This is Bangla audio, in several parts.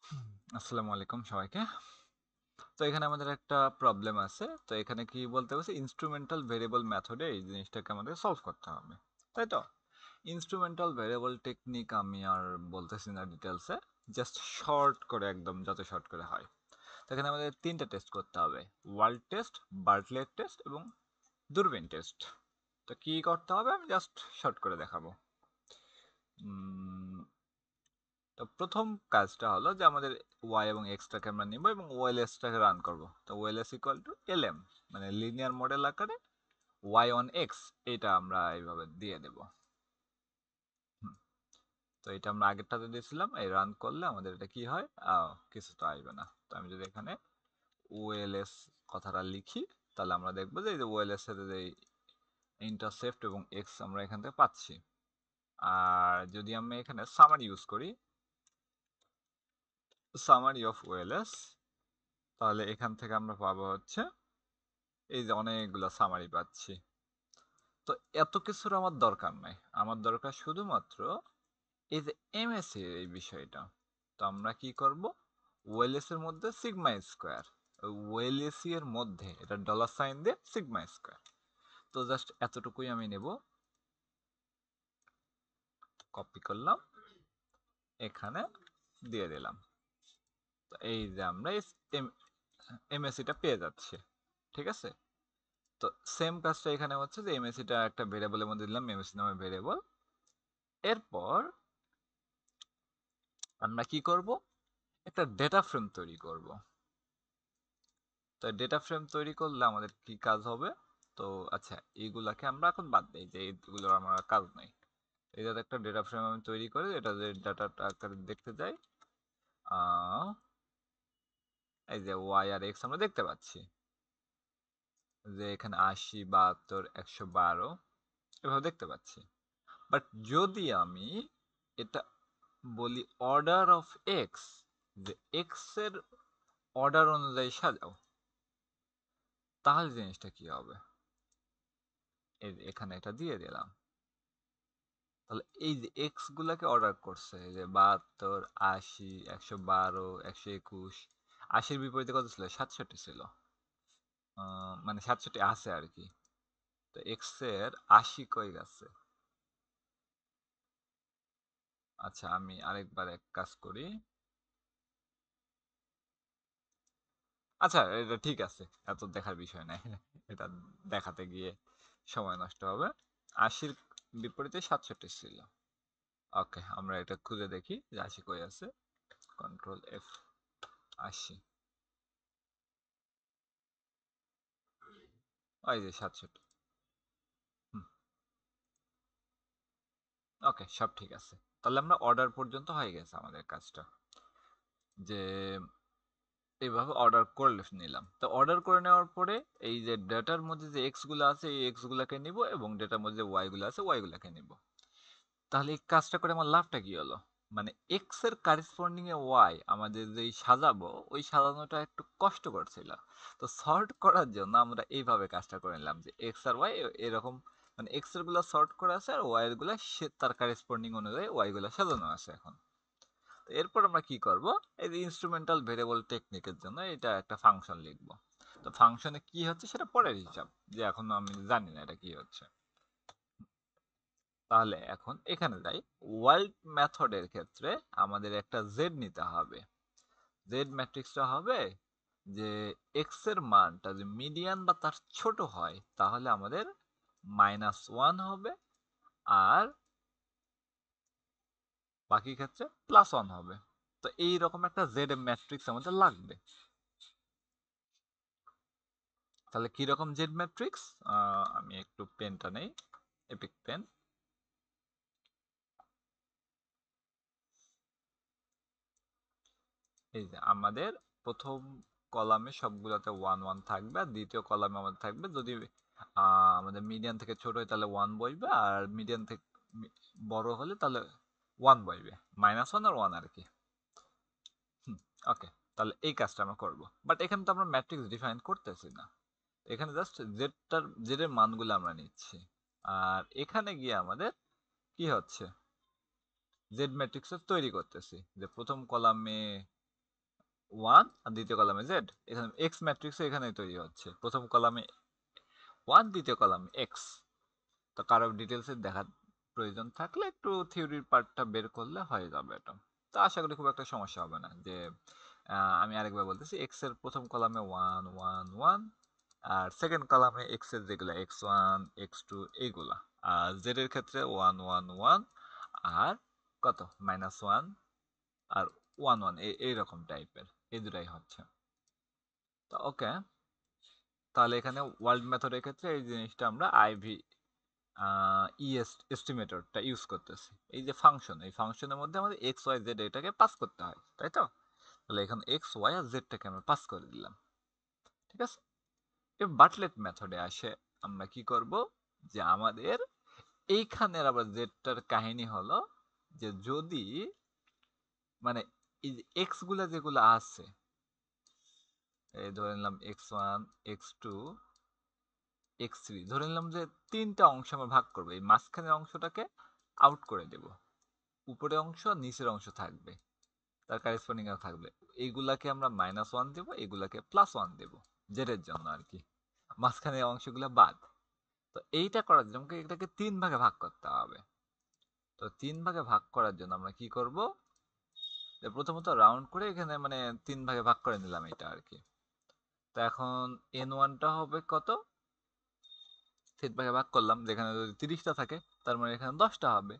আসসালামু আলাইকুম সবাইকে। তো এখানে আমাদের একটা প্রবলেম আছে। তো এখানে কি বলতে বলছে ইনস্ট্রুমেন্টাল ভেরিয়েবল মেথডে এই জিনিসটাকে আমাদের সলভ করতে হবে। তাই তো? ইনস্ট্রুমেন্টাল ভেরিয়েবল টেকনিক আমি আর বলতেছি না ডিটেলসে। জাস্ট শর্ট করে একদম যত শর্ট করে হয়। তো এখানে আমাদের ৩ টা টেস্ট করতে হবে। ওয়ার্ল্ড টেস্ট, বার্টলেট টেস্ট এবং দূরবীন টেস্ট। তো কি করতে হবে আমি জাস্ট শর্ট করে দেখাবো। উম তো প্রথম কাজটা হলো যে আমাদের ওয়াই এবং এক্সটাকে আমরা নিব এবং ওএলএসটাকে রান করব। তো ওএলএস ইকুয়াল টু এলএম মানে লিনিয়ার মডেল আকারে ওয়াই অন এক্স এটা আমরা এইভাবে দিয়ে দেব। তো এটা আমরা আগেরটাতে দিয়েছিলাম, এই রান করলে আমাদের এটা কি হয়, কিছু তো আসবে না। তো আমি যদি এখানে ওএলএস কথাটা লিখি তাহলে আমরা দেখবো যে এই যে ওএলএস এর যে ইন্টারসেপ্ট এবং এক্স আমরা এখান থেকে পাচ্ছি। আর যদি আমি এখানে সামারি ইউজ করি, সামারি অফ ওএলএস, তাহলে এখান থেকে আমরা পাবো হচ্ছে এই যে অনেকগুলো সামারি পাচ্ছি। তো এত কিছুর আমার দরকার নাই, আমার দরকার শুধুমাত্র এই যে এমএসসি এই বিষয়টা। তো আমরা কি করব, ওএলএস এর মধ্যে সিগমা স্কোয়ার, ওএলএসি এর মধ্যে এটা ডলার সাইন দিয়ে সিগমা স্কোয়ার। তো জাস্ট এতটুকুই আমি নেব, কপি করলাম, এখানে দিয়ে দিলাম। তো এই যে আমরা এমএসসিটা পেয়ে যাচ্ছি। ঠিক আছে? তো সেম কাজটা এখানে হচ্ছে যে এমএসসিটা একটা ভেরিয়েবলের মধ্যে দিলাম, এমএসসি নামে ভেরিয়েবল। এরপর আমরা কি করব, একটা ডেটা ফ্রেম তৈরি করব। তো ডেটা ফ্রেম তৈরি করলে আমাদের কি কাজ হবে, তো আচ্ছা এইগুলাকে আমরা এখন বাদ দিই যে এইগুলোর আমার কাজ নাই। এটাতে একটা ডেটা ফ্রেম আমি তৈরি করে এটা যে ডাটাটা আকারে দেখতে যাই, আহ, এই যে ওয়াই আর এক্স আমরা দেখতে পাচ্ছি যে এখানে ৮০, ৭২, ১১২ এভাবে দেখতে পাচ্ছি। বাট যদি আমি এটা বলি অর্ডার অফ এক্স, যে এক্স এর অর্ডার অনুযায়ী সাজাও, তাহলে জিনিসটা কি হবে, এখানে এটা দিয়ে দিলাম। তাহলে এই যে এক্স গুলাকে অর্ডার করছে, এই যে ৭২, ৮০, ১১২, ১২১, ৮০-র বিপরীতে কত ছিল, ৬৭ ছিল। মানে ৬৭ আছে আর কি। তো এক্স এর ৮০ কই গেছে। আচ্ছা আমি আরেকবার এক কাজ করি। আচ্ছা এটা ঠিক আছে, এত দেখার বিষয় নাই। এটা দেখাতে গিয়ে সময় নষ্ট হবে। ৮০-র বিপরীতে ৬৭ ছিল। ওকে, আমরা এটা খুঁজে দেখি যে ৮০ কই আছে। কন্ট্রোল এফ, ৮০, ওই যে ৬৭। ওকে, সব ঠিক আছে। তাহলে আমরা অর্ডার পর্যন্ত হয়ে গেছে আমাদের কাজটা, যে এইভাবে অর্ডার করে নিলাম। তো অর্ডার করে নেওয়ার পরে এই যে ডেটার মধ্যে যে এক্স গুলো আছে এই এক্স গুলাকে নিব এবং ডেটার মধ্যে যে ওয়াই গুলো আছে ওয়াই গুলাকে নিব। তাহলে এই কাজটা করে আমার লাভটা কি হলো, মানে এক্স এর কারেসপন্ডিং এ ওয়াই আমাদের যেই সাজাবো ওই সাজানোটা একটু কষ্টকর ছিল। তো সর্ট করার জন্য আমরা এইভাবে কাজটা করে নিলাম যে এক্স আর ওয়াই এরকম, মানে এক্স এর গুলা সর্ট করা আছে আর ওয়াই এর গুলা সে তার কারেসপন্ডিং অনুযায়ী ওয়াই গুলা সাজানো আছে এখন। তো এরপর আমরা কি করব, এই যে ইনস্ট্রুমেন্টাল ভেরিয়েবল টেকনিকের জন্য এটা একটা ফাংশন লিখব। তো ফাংশনে কি হচ্ছে সেটা পরের হিসাব, যে এখনো আমি জানি না এটা কি হচ্ছে। তাহলে এখন এখানে যাই, ওয়ার্ল্ড মেথডের ক্ষেত্রে আমাদের একটা জেড নিতে হবে। জেড ম্যাট্রিক্সটা হবে যে এক্স এর মানটা যদি মিডিয়ান বা তার ছোট হয় তাহলে আমাদের -1 হবে, আর বাকি ক্ষেত্রে +1 হবে। তো এইরকম একটা জেড ম্যাট্রিক্স আমাদের লাগবে। তাহলে কিরকম জেড ম্যাট্রিক্স, আমি একটু পেনটা নেই, এপিক পেন। এই যে আমাদের প্রথম কলামে সবগুলোতে 1 1 থাকবে, আর দ্বিতীয় কলামে আমাদের থাকবে যদি আমাদের মিডিয়ান থেকে ছোট হয় তাহলে 1 বসবে, আর মিডিয়ান থেকে বড় হলে তাহলে 1 বসবে, -1 আর 1 আর কি। ওকে, তাহলে এই কাজটা আমরা করব। বাট এখানে তো আমরা ম্যাট্রিক্স ডিফাইন করতেছি না, এখানে জাস্ট জেড এর মানগুলো আমরা নিচ্ছি। আর এখানে গিয়ে আমাদের কি হচ্ছে, জেড ম্যাট্রিক্স তৈরি করতেছি যে প্রথম কলামে ওয়ান আর দ্বিতীয় কলামে জেড। এখানে এক্স ম্যাট্রিক্স এখানে তৈরি হচ্ছে, প্রথম কলামে ওয়ান, দ্বিতীয় কলামে এক্স। তো কারো ডিটেলসে দেখার প্রয়োজন থাকলে একটু থিওরির পার্টটা বের করলে হয়ে যাবে এটা। তো আশা করি খুব একটা সমস্যা হবে না। যে আমি আরেকবার বলতেছি, এক্স এর প্রথম কলামে ওয়ান ওয়ান ওয়ান, আর সেকেন্ড কলামে এক্স এর যেগুলো এক্স ওয়ান এক্স টু এইগুলা, আর জেড এর ক্ষেত্রে ওয়ান ওয়ান ওয়ান আর কত মাইনাস ওয়ান আর ওয়ান ওয়ান, এইরকম টাইপের এই দুটাই হচ্ছে। তো ওকে, তাহলে এখানে ওয়ার্ল্ড মেথডের ক্ষেত্রে এই জিনিসটা আমরা আইভি এস্টিমেটরটা ইউজ করতেছি। এই যে ফাংশন, এই ফাংশনের মধ্যে আমাদের এক্স ওয়াই জেড এটাকে পাস করতে হয়, তাই তো? তাহলে এখন এক্স ওয়াই আর জেডটাকে আমরা পাস করে দিলাম, ঠিক আছে? এবার বাটলেট মেথডে আসে আমরা কি করব, যে আমাদের এইখানের আবার জেডটার কাহিনী হলো যে যদি মানে এই যে এক্স গুলা যেগুলো আছে, এই ধরে নিলাম X one X two X three, ধরে নিলাম যে তিনটা অংশ আমরা ভাগ করবো, এই মাঝখানের অংশটাকে আউট করে দেব, উপরের অংশ নিচের অংশ থাকবে, তার কারেসপন্ডিং থাকবে। এইগুলাকে আমরা মাইনাস ওয়ান দেবো, এইগুলাকে প্লাস ওয়ান দেবো, জেডের জন্য আর কি, মাঝখানের অংশগুলো বাদ। তো এইটা করার জন্য আমাকে এটাকে তিন ভাগে ভাগ করতে হবে। তো তিন ভাগে ভাগ করার জন্য আমরা কি করব, প্রথমত রাউন্ড করে এখানে মানে তিন ভাগে ভাগ করে নিলাম এটা আর কি। তো এখন এন ওয়ানটা হবে কত, তিন ভাগে ভাগ করলাম, যেখানে যদি 30টা থাকে তার মানে এখানে 10টা হবে।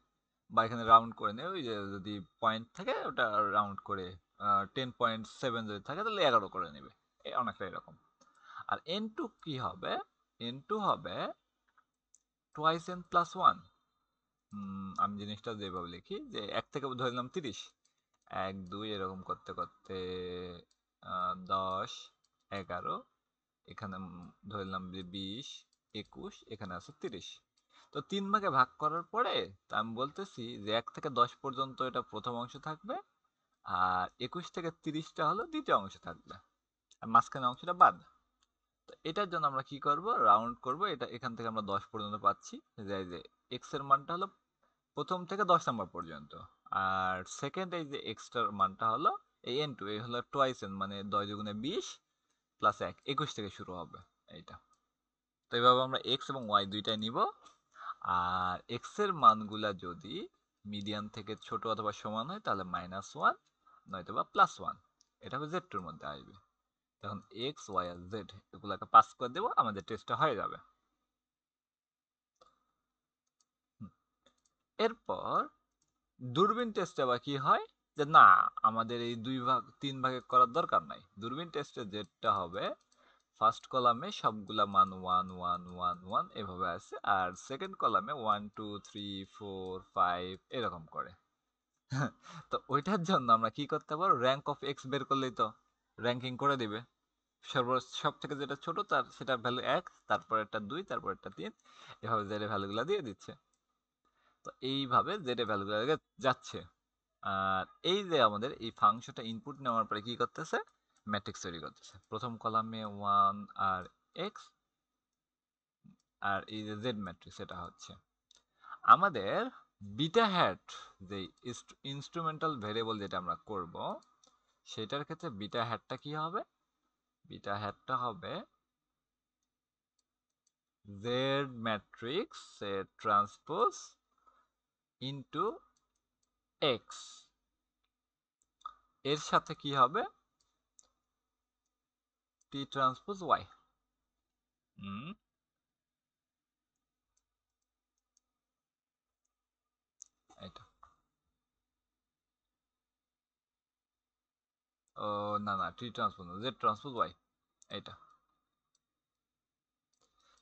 বা এখানে রাউন্ড করে নেই, ওই যে যদি পয়েন্ট থাকে ওটা রাউন্ড করে 10.7 যদি থাকে তাহলে 11 করে নেবে, অনেকটা এরকম। আর এন টু কি হবে, এন টু হবে টোয়াইস এন প্লাস ওয়ান। আমি জিনিসটা যেভাবে লিখি যে এক থেকে ধরে নিলাম 30, এক দুই এরকম করতে করতে 10 11, এখানে ধরে নিলাম যে 20 21, এখানে আছে 30। তো তিন ভাগে ভাগ করার পরে তা আমি বলতেছি যে 1 থেকে 10 পর্যন্ত এটা প্রথম অংশ থাকবে, আর 21 থেকে 30টা হলো দ্বিতীয় অংশ থাকবে, আর মাঝখানে অংশটা বাদ। তো এটার জন্য আমরা কি করব, রাউন্ড করব, এটা এখান থেকে আমরা 10 পর্যন্ত পাচ্ছি, যে এক্স এর মানটা হলো প্রথম থেকে 10 নম্বর পর্যন্ত, আর সেকেন্ড এই যে এক্সটার মানটা হলো এই এন টু, এই হলো টোয়াইস এন মানে 10 দুগুণে 20 প্লাস 1 21 থেকে শুরু হবে এইটা। তো এইভাবে আমরা এক্স এবং ওয়াই দুইটাই নিব। আর এক্স এর মানগুলা যদি মিডিয়ান থেকে ছোট অথবা সমান হয় তাহলে মাইনাস ওয়ান নয়তো বা প্লাস ওয়ান, এটা হবে জেড টুর মধ্যে আসবে। তখন এক্স ওয়াই আর জেড এগুলাকে পাস করে দেবো, আমাদের টেস্টটা হয়ে যাবে। এরপর দূরবীন টেস্টে আবার কি হয়, যে না আমাদের এই দুই ভাগ তিন ভাগে করার দরকার নাই। দূরবীন টেস্টে যেটা হবে, ফার্স্ট কলামে সবগুলা মান ওয়ান ওয়ান ওয়ান ওয়ান এভাবে আছে, আর সেকেন্ড কলামে one two three four five এরকম করে। তো ওইটার জন্য আমরা কি করতে পারবো, র্যাঙ্ক অফ এক্স বের করলেই তো র্যাঙ্কিং করে দিবে। সব থেকে যেটা ছোট তার সেটা ভ্যালু এক, তারপর একটা দুই, তারপর একটা তিন, এভাবে জেড এর ভ্যালুগুলা দিয়ে দিচ্ছে। তো এইভাবে জেড এর ভ্যালুগুলা যাচ্ছে। আর এই যে আমাদের এই ফাংশনটা ইনপুট নেওয়ার পরে কি করতেছে, ম্যাট্রিক্স তৈরি করতেছে, প্রথম কলামে ওয়ান আর এক্স, আর এই যে জেড ম্যাট্রিক্স এটা হচ্ছে আমাদের বিটা হ্যাট, যে ইনস্ট্রুমেন্টাল ভেরিয়েবল যেটা আমরা করব, সেটার ক্ষেত্রে বিটা হ্যাটটা কি হবে, বিটা হ্যাটটা হবে Z matrix transpose into x, এর সাথে কি হবে টি ট্রান্সপোজ ওয়াই। হুম, এটা ও না না, টি ট্রান্সপোজ না, জেড ট্রান্সপোজ ওয়াই এটা।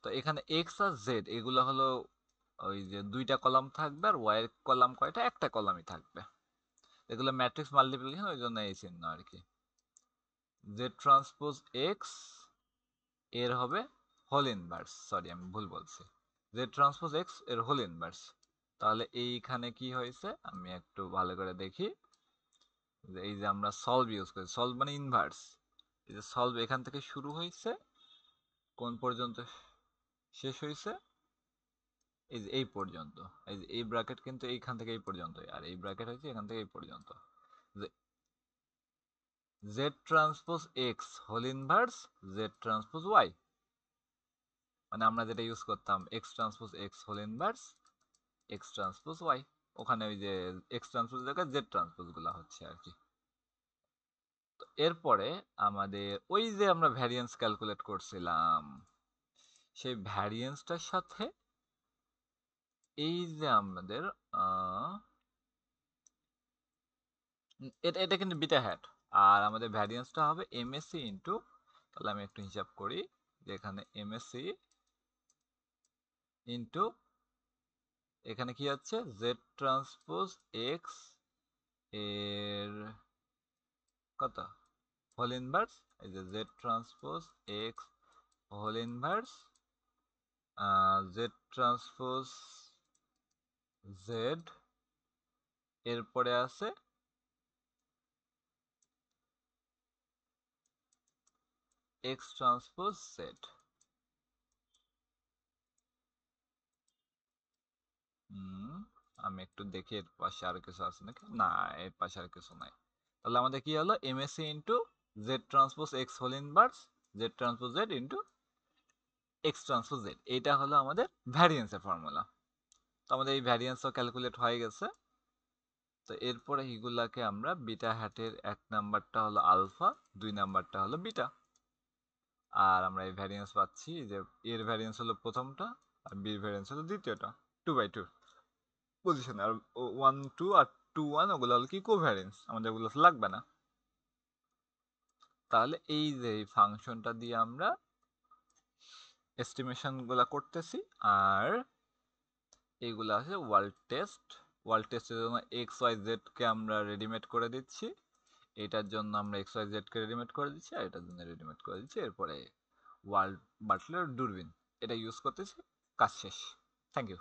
তো এখানে এক্স আর জেড এগুলো হলো ওই যে দুইটা কলাম থাকবে, আর ওয়াই এর কলাম কয়টা, একটা কলামই থাকবে। এগুলো ম্যাট্রিক্স মাল্টিপ্লিকেশন, ওই জন্য এই চিহ্ন আর কি। জেড ট্রান্সপোজ এক্স এর হবে হোল ইনভার্স, সরি আমি ভুল বলছি, জেড ট্রান্সপোজ এক্স এর হোল ইনভার্স। তাহলে এইখানে কি হয়েছে আমি একটু ভালো করে দেখি, যে এই যে আমরা সলভ ইউজ করি, সলভ মানে ইনভার্স, এই যে সলভ এখান থেকে শুরু হয়েছে কোন পর্যন্ত শেষ হয়েছে, এই যে এই পর্যন্ত, এই যে এই ব্র্যাকেট কিন্তু এইখান থেকে এই পর্যন্ত, আর এই ব্র্যাকেট হচ্ছে এখান থেকে এই পর্যন্ত। যে Z transpose X whole inverse Z transpose Y, মানে আমরা যেটা ইউজ করতাম X transpose X whole inverse X transpose Y, ওখানে ওই যে এক্স ট্রান্সপোজ জায়গায় জেড ট্রান্সপোজ গুলা হচ্ছে আর কি। তো এরপরে আমাদের ওই যে আমরা ভ্যারিয়েন্স ক্যালকুলেট করছিলাম, সেই ভ্যারিয়েন্সটার সাথে এই যে আমাদের এটা এটা কিন্তু বিটা হ্যাট, আর আমাদের ভ্যারিয়েন্সটা হবে এমএসসি ইন্টু, তাহলে আমি একটু হিসাব করি যে এখানে এমএসসি ইন্টু এখানে কি হচ্ছে জেড ট্রান্সপোজ এক্স এর কত হোল ইনভার্স, এই যে Z transpose X whole inverse Z transpose Z, এরপরে আছে এক্স ট্রান্সপোজ জেড। আমি একটু দেখি এর পাশে আর কিছু আছে নাকি, না এর পাশে আর কিছু নাই। তাহলে আমাদের কি হলো MSC into Z transpose X whole inverse Z transpose Z into X transpose Z, এইটা হলো আমাদের ভ্যারিয়েন্সের ফর্মুলা। তো আমাদের এই ভ্যারিয়েন্সও ক্যালকুলেট হয়ে গেছে। তো এরপরে এগুলাকে আমরা বিটা হ্যাটের এক নাম্বারটা হলো আলফা, দুই নাম্বারটা হলো বিটা, আর আমরা এই ভ্যারিয়েন্স পাচ্ছি যে এর ভ্যারিয়েন্স হলো প্রথমটা আর বির ভ্যারিয়েন্স হলো দ্বিতীয়টা 2/2 পজিশন, আর 1 2 আর 2 1 ওগুলো হলো কি কোভ্যারিয়েন্স, আমাদের ওগুলো লাগবে না। তাহলে এই যে এই ফাংশনটা দিয়ে আমরা এস্টিমেশন গুলা করতেছি, আর এইগুলো আছে ওয়ার্ল্ড টেস্টের জন্য এক্স ওয়াই জেড কে আমরা রেডিমেড করে দিচ্ছি, এটার জন্য আমরা এক্স ওয়াই জেড কে রেডিমেড করে দিচ্ছি, আর এটার জন্য রেডিমেড করে দিচ্ছি, এরপরে ওয়ার্ল্ড বাটলার দূরবীন এটা ইউজ করতেছি, কাজ শেষ। Thank you.